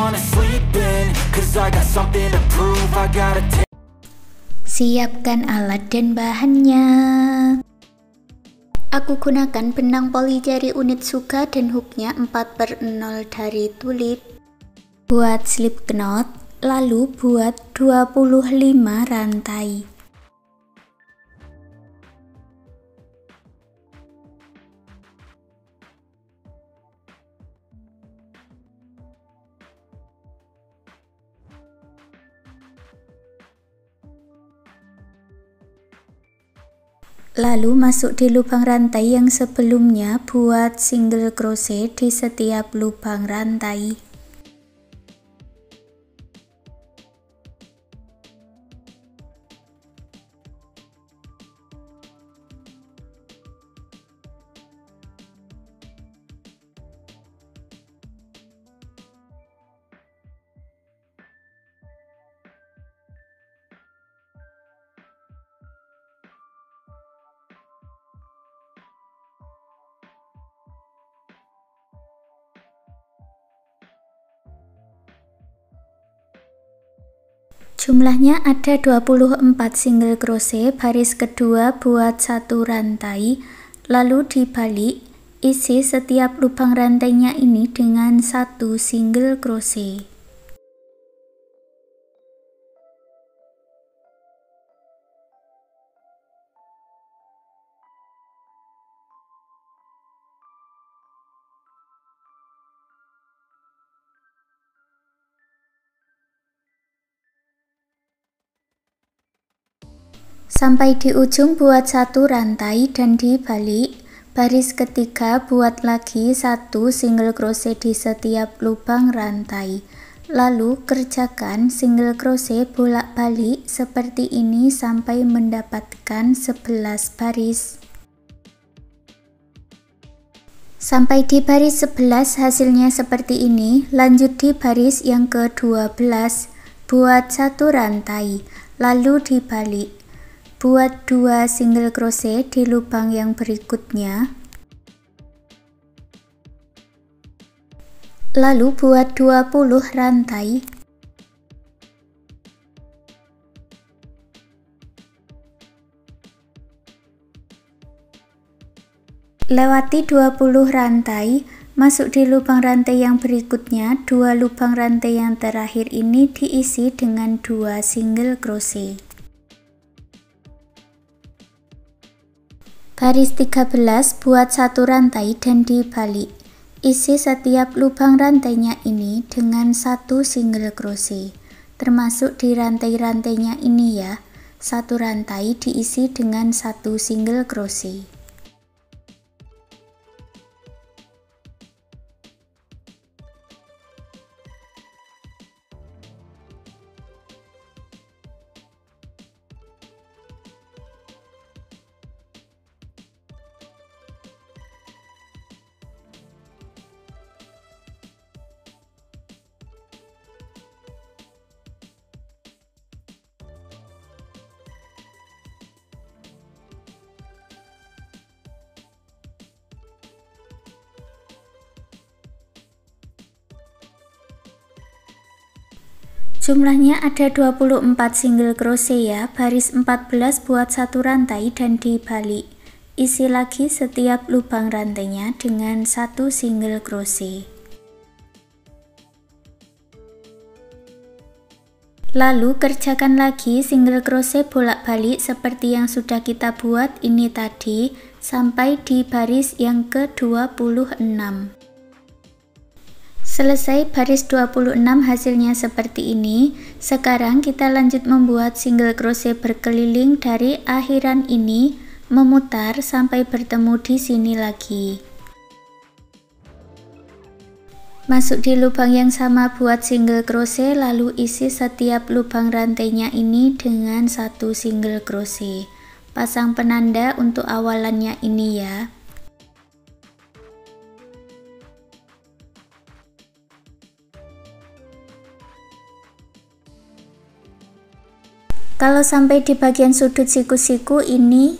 wanna sleep in, cause I got something to prove. I gotta take. Siapkan alat dan bahannya. Aku gunakan benang poli jari unit Suka dan hooknya 4/0 dari Tulip. Buat slip knot, lalu buat 25 rantai. Lalu masuk di lubang rantai yang sebelumnya, buat single crochet di setiap lubang rantai. Jumlahnya ada 24 single crochet, baris kedua buat 1 rantai, lalu dibalik, isi setiap lubang rantainya ini dengan 1 single crochet. Sampai di ujung buat 1 rantai dan dibalik. Baris ketiga buat lagi 1 single crochet di setiap lubang rantai. Lalu kerjakan single crochet bolak-balik seperti ini sampai mendapatkan 11 baris. Sampai di baris 11 hasilnya seperti ini. Lanjut di baris yang ke-12, buat 1 rantai, lalu dibalik. Buat 2 single crochet di lubang yang berikutnya, lalu buat 20 rantai. Lewati 20 rantai, masuk di lubang rantai yang berikutnya. 2 lubang rantai yang terakhir ini diisi dengan 2 single crochet. Baris 13 buat 1 rantai dan dibalik. Isi setiap lubang rantainya ini dengan 1 single crochet, termasuk di rantai-rantainya ini ya. 1 rantai diisi dengan 1 single crochet. Jumlahnya ada 24 single crochet ya. Baris 14 buat 1 rantai dan dibalik. Isi lagi setiap lubang rantainya dengan 1 single crochet. Lalu kerjakan lagi single crochet bolak-balik seperti yang sudah kita buat ini tadi sampai di baris yang ke-26. Selesai baris 26 hasilnya seperti ini. Sekarang kita lanjut membuat single crochet berkeliling dari akhiran ini, memutar sampai bertemu di sini lagi. Masuk di lubang yang sama buat single crochet, lalu isi setiap lubang rantainya ini dengan 1 single crochet. Pasang penanda untuk awalannya ini ya. Kalau sampai di bagian sudut siku-siku ini,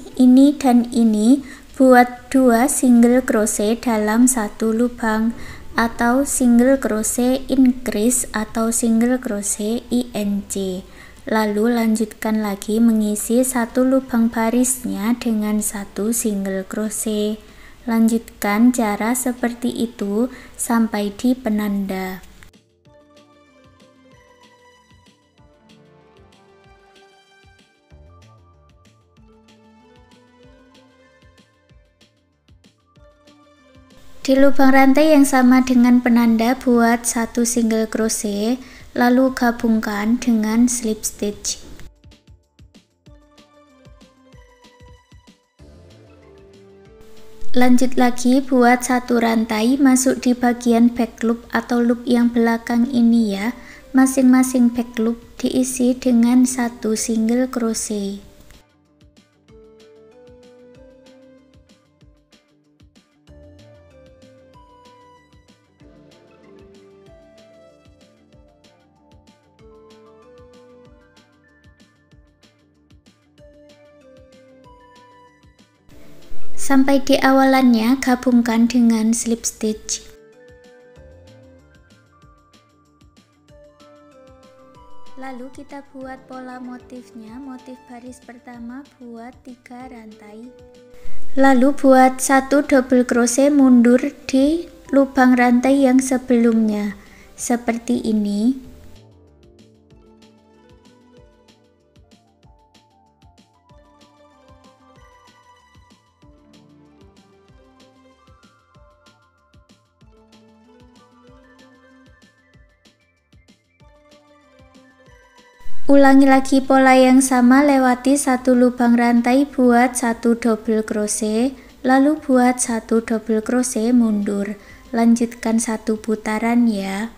dan ini, buat 2 single crochet dalam 1 lubang. atau single crochet increase atau single crochet INC. Lalu lanjutkan lagi mengisi satu lubang barisnya dengan satu single crochet. Lanjutkan cara seperti itu sampai di penanda. Di lubang rantai yang sama dengan penanda buat satu single crochet, lalu gabungkan dengan slip stitch. Lanjut lagi buat satu rantai masuk di bagian back loop atau loop yang belakang ini ya. Masing-masing back loop diisi dengan satu single crochet. Sampai di awalannya gabungkan dengan slip stitch. Lalu kita buat pola motifnya. Motif baris pertama buat 3 rantai. Lalu buat satu double crochet mundur di lubang rantai yang sebelumnya. Seperti ini. Ulangi lagi pola yang sama, lewati satu lubang rantai buat satu double crochet, lalu buat satu double crochet mundur. Lanjutkan satu putaran ya.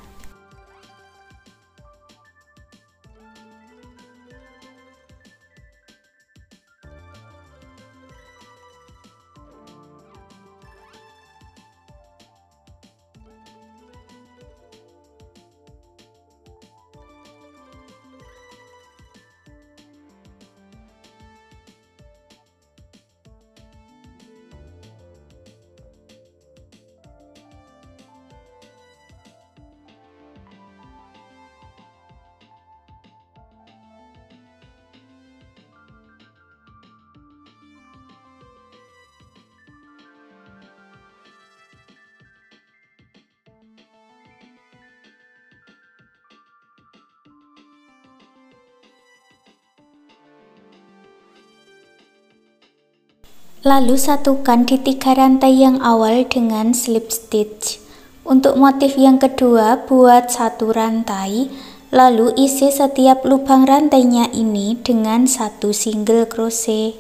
Lalu satukan di 3 rantai yang awal dengan slip stitch. Untuk motif yang kedua, buat satu rantai, lalu isi setiap lubang rantainya ini dengan satu single crochet.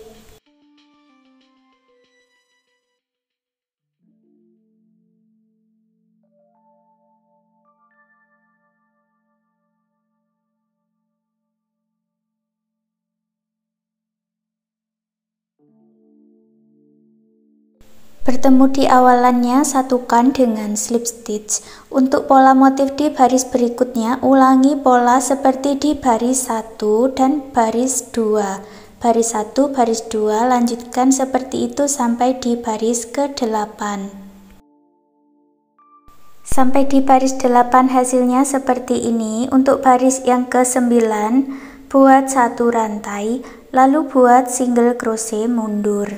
Bertemu di awalannya, satukan dengan slip stitch. Untuk pola motif di baris berikutnya, ulangi pola seperti di baris 1 dan baris 2. Baris 1, baris 2, lanjutkan seperti itu sampai di baris ke-8. Sampai di baris 8 hasilnya seperti ini. Untuk baris yang ke-9, buat satu rantai, lalu buat single crochet mundur.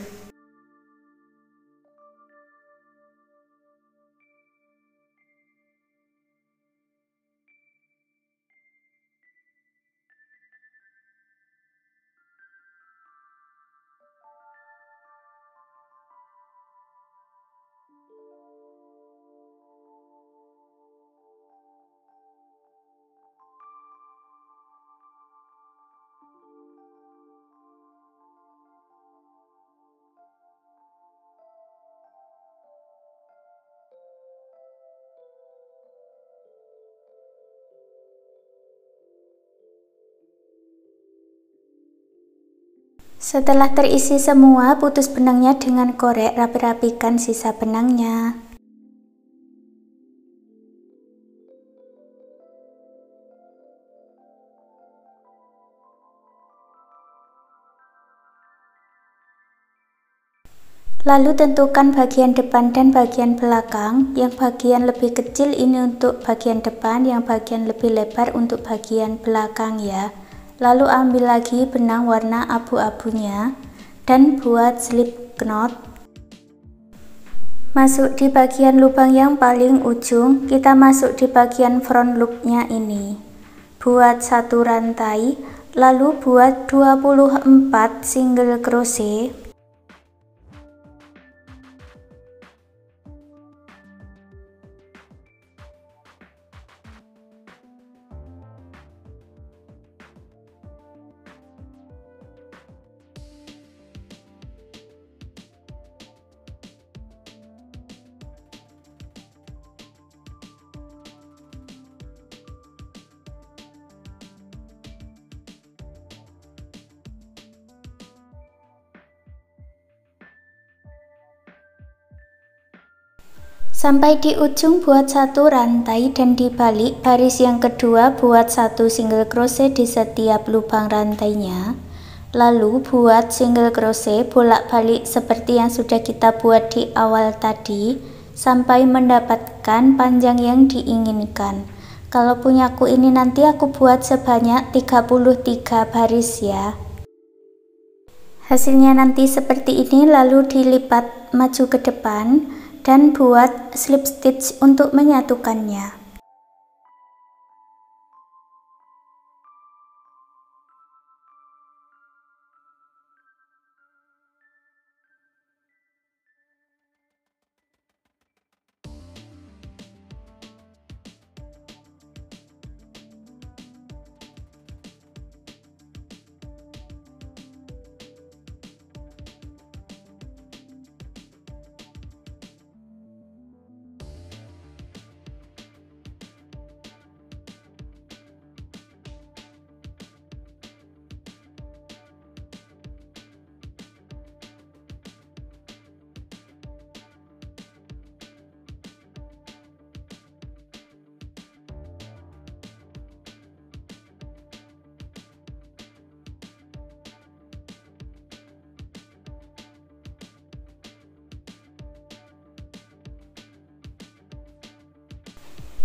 Setelah terisi semua, putus benangnya dengan korek, rapi-rapikan sisa benangnya. Lalu tentukan bagian depan dan bagian belakang. Yang bagian lebih kecil ini untuk bagian depan, yang bagian lebih lebar untuk bagian belakang ya. Lalu ambil lagi benang warna abu-abunya dan buat slip knot. Masuk di bagian lubang yang paling ujung, kita masuk di bagian front loopnya ini. Buat satu rantai, lalu buat 24 single crochet. Sampai di ujung buat satu rantai dan dibalik baris yang kedua buat satu single crochet di setiap lubang rantainya. Lalu buat single crochet bolak-balik seperti yang sudah kita buat di awal tadi sampai mendapatkan panjang yang diinginkan. Kalau punyaku ini nanti aku buat sebanyak 33 baris ya. Hasilnya nanti seperti ini, lalu dilipat maju ke depan dan buat slip stitch untuk menyatukannya.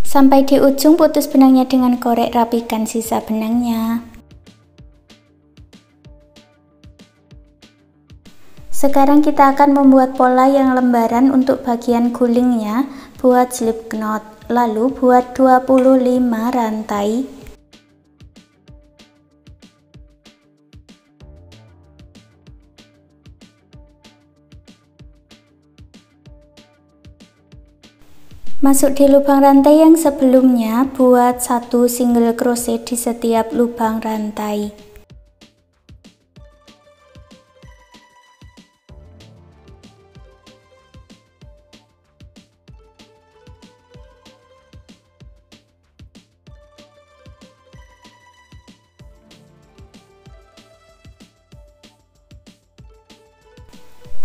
Sampai di ujung putus benangnya dengan korek, rapikan sisa benangnya. Sekarang kita akan membuat pola yang lembaran untuk bagian gulingnya. Buat slip knot, lalu buat 25 rantai. Masuk di lubang rantai yang sebelumnya, buat satu single crochet di setiap lubang rantai.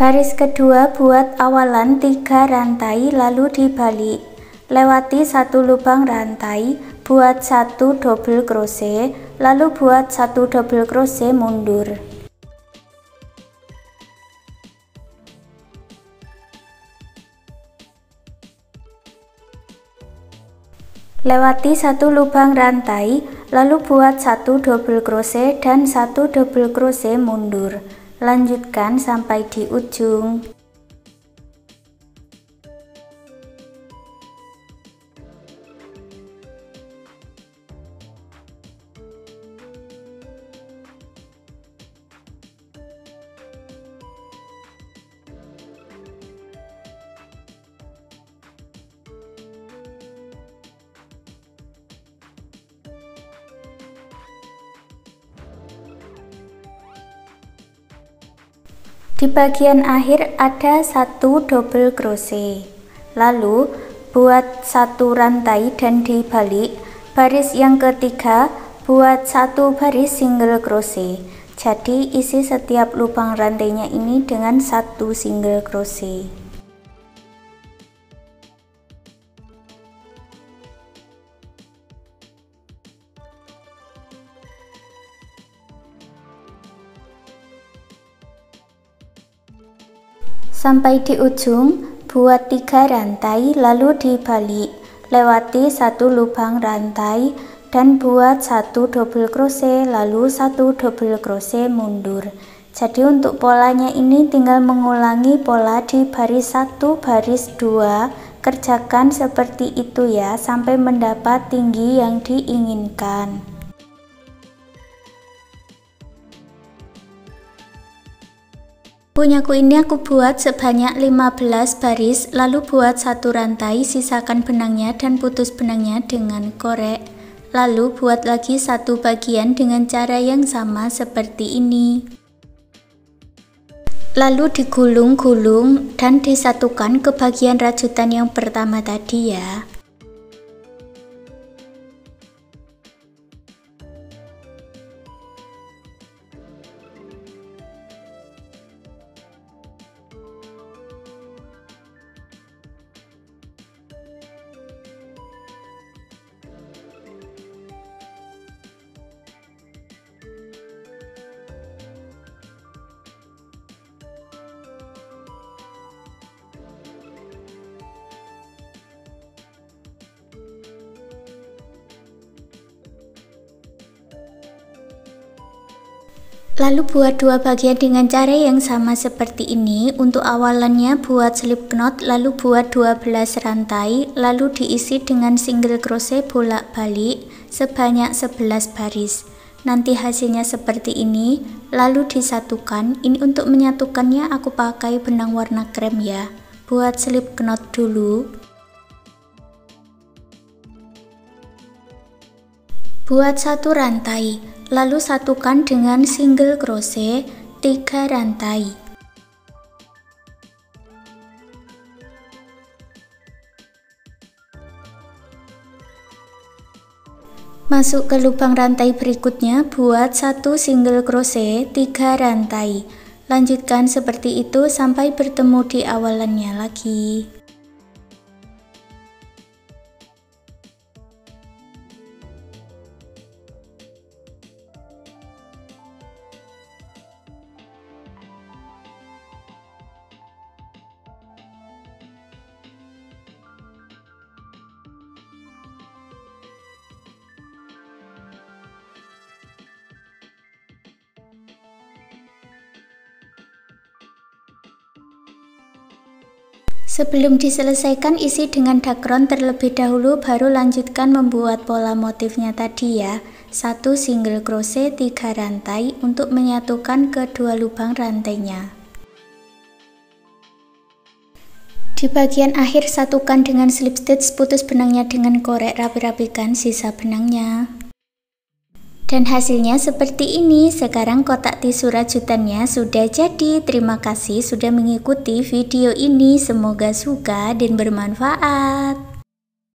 Baris kedua buat awalan 3 rantai, lalu dibalik. Lewati satu lubang rantai, buat satu double crochet, lalu buat satu double crochet mundur. Lewati satu lubang rantai, lalu buat satu double crochet dan satu double crochet mundur. Lanjutkan sampai di ujung. Di bagian akhir ada satu double crochet, lalu buat satu rantai dan dibalik. Baris yang ketiga buat satu baris single crochet. Jadi isi setiap lubang rantainya ini dengan satu single crochet. Sampai di ujung, buat 3 rantai lalu dibalik, lewati 1 lubang rantai dan buat 1 double crochet lalu 1 double crochet mundur. Jadi untuk polanya ini tinggal mengulangi pola di baris 1 baris 2, kerjakan seperti itu ya sampai mendapat tinggi yang diinginkan. Punyaku ini aku buat sebanyak 15 baris, lalu buat 1 rantai, sisakan benangnya dan putus benangnya dengan korek. Lalu buat lagi 1 bagian dengan cara yang sama seperti ini. Lalu digulung-gulung dan disatukan ke bagian rajutan yang pertama tadi ya. Lalu buat 2 bagian dengan cara yang sama seperti ini. Untuk awalannya buat slip knot, lalu buat 12 rantai, lalu diisi dengan single crochet bolak-balik sebanyak 11 baris. Nanti hasilnya seperti ini, lalu disatukan. Ini untuk menyatukannya aku pakai benang warna krem ya. Buat slip knot dulu. Buat 1 rantai, lalu satukan dengan single crochet 3 rantai. Masuk ke lubang rantai berikutnya, buat 1 single crochet 3 rantai. Lanjutkan seperti itu sampai bertemu di awalannya lagi. Sebelum diselesaikan, isi dengan dakron terlebih dahulu, baru lanjutkan membuat pola motifnya tadi ya. 1 single crochet 3 rantai untuk menyatukan kedua lubang rantainya. Di bagian akhir satukan dengan slip stitch, putus benangnya dengan korek, rapi-rapikan sisa benangnya. Dan hasilnya seperti ini. Sekarang kotak tisu rajutannya sudah jadi. Terima kasih sudah mengikuti video ini. Semoga suka dan bermanfaat.